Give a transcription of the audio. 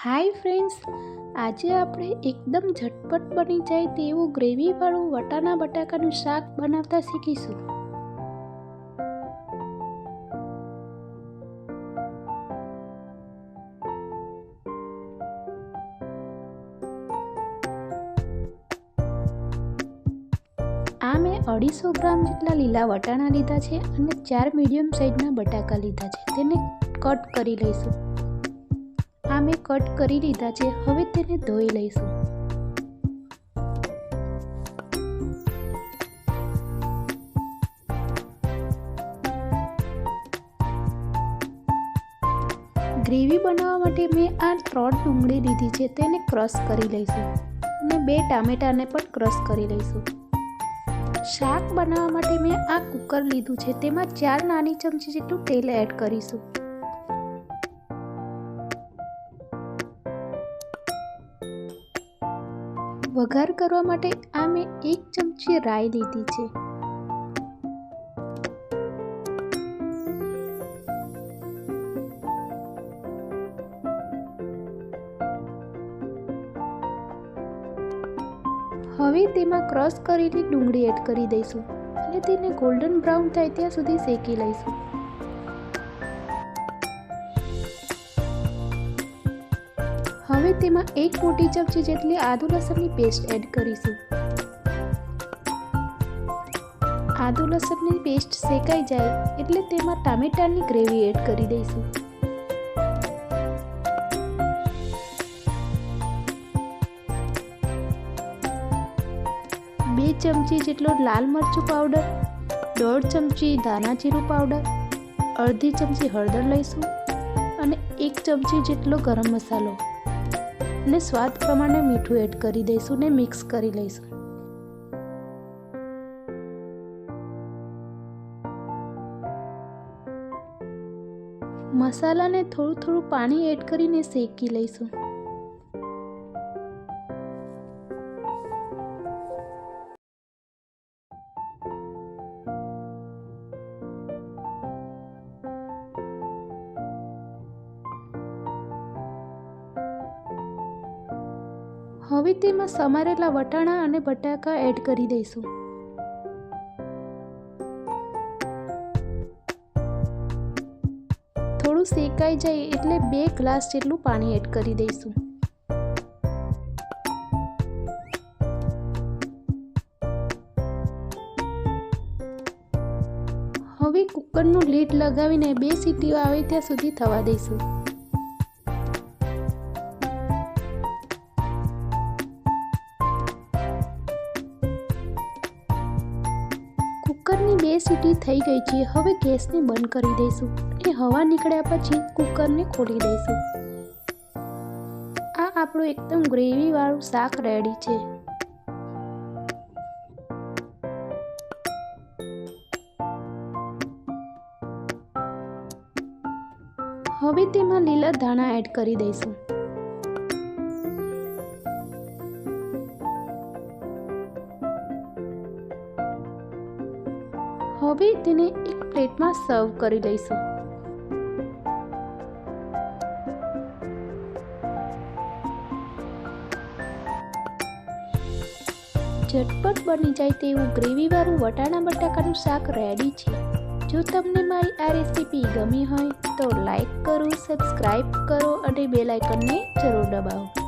Hi friends, આજે આપણે એકદમ ઝટપટ બની જાય તેવું ગ્રેવીવાળું વટાણા બટાકાનું શાક બનાવતા શીખીશું. આ મેં 250 ગ્રામ જેટલા લીલા વટાણા લીધા છે અને 4 મીડિયમ સાઇઝના બટાકા લીધા છે. તેને કટ કરી લઈશું. આ મેં કટ કરી લીધા છે. હવે તેને ધોઈ લઈશું. ગ્રેવી બનાવવા માટે મેં આ 3 ડુંગળી લીધી છે, તેને ક્રશ કરી લઈશું અને 2 ટામેટાને પણ ક્રશ કરી લઈશું. શાક બનાવવા માટે મેં આ કુકર લીધું છે, તેમાં 4 નાની ચમચી જેટલું તેલ એડ કરીશું. વઘાર કરવા માટે આ મેં 1 ચમચી રાઈ લીધી છે. હવે તેમાં ક્રશ કરેલી ડુંગળી એડ કરી દઈશું અને તેને ગોલ્ડન બ્રાઉન થાય ત્યાં સુધી શેકી લઈશું. હવે તેમાં 1 મોટી ચમચી જેટલી આદુ લસણની પેસ્ટ એડ કરીશું. આદુ લસણની પેસ્ટ શેકાઈ જાય એટલે તેમાં ટામેટાની ગ્રેવી એડ કરી દઈશું. બે ચમચી જેટલો લાલ મરચું પાવડર, 1.5 ચમચી ધાણા જીરું પાવડર, અડધી ચમચી હળદર લઈશું અને 1 ચમચી જેટલો ગરમ મસાલો અને સ્વાદ પ્રમાણે મીઠું એડ કરી દઈશું ને મિક્સ કરી લઈશું. મસાલાને થોડું પાણી એડ કરીને શેકી લઈશું. હવે તેમાં સમારેલા વટાણા અને બટાકા એડ કરી દઈશું. થોડું શેકાઈ જાય એટલે 2 ગ્લાસ જેટલું પાણી એડ કરી દઈશું. હવે કુકરનું લીડ લગાવીને 2 સીટીઓ આવે ત્યાં સુધી થવા દઈશું. કુકરની 2 સીટી થઈ ગઈ છે. હવે ગેસને બંધ કરી દઈશું અને હવા નીકળ્યા પછી કુકરને ખોલી દઈશું. આ આપણું એકદમ ગ્રેવી વાળું શાક રેડી છે. હવે તેમાં લીલા ધાણા એડ કરી દઈશું. હવે તેને એક પ્લેટમાં સર્વ કરી લઈશું. ઝટપટ બની જાય તેવું ગ્રેવીવાળું વટાણા બટાકાનું શાક રેડી છે. જો તમને મારી આ રેસીપી ગમી હોય તો લાઈક કરો, સબસ્ક્રાઈબ કરો અને બેલ આઇકનને જરૂર દબાવો.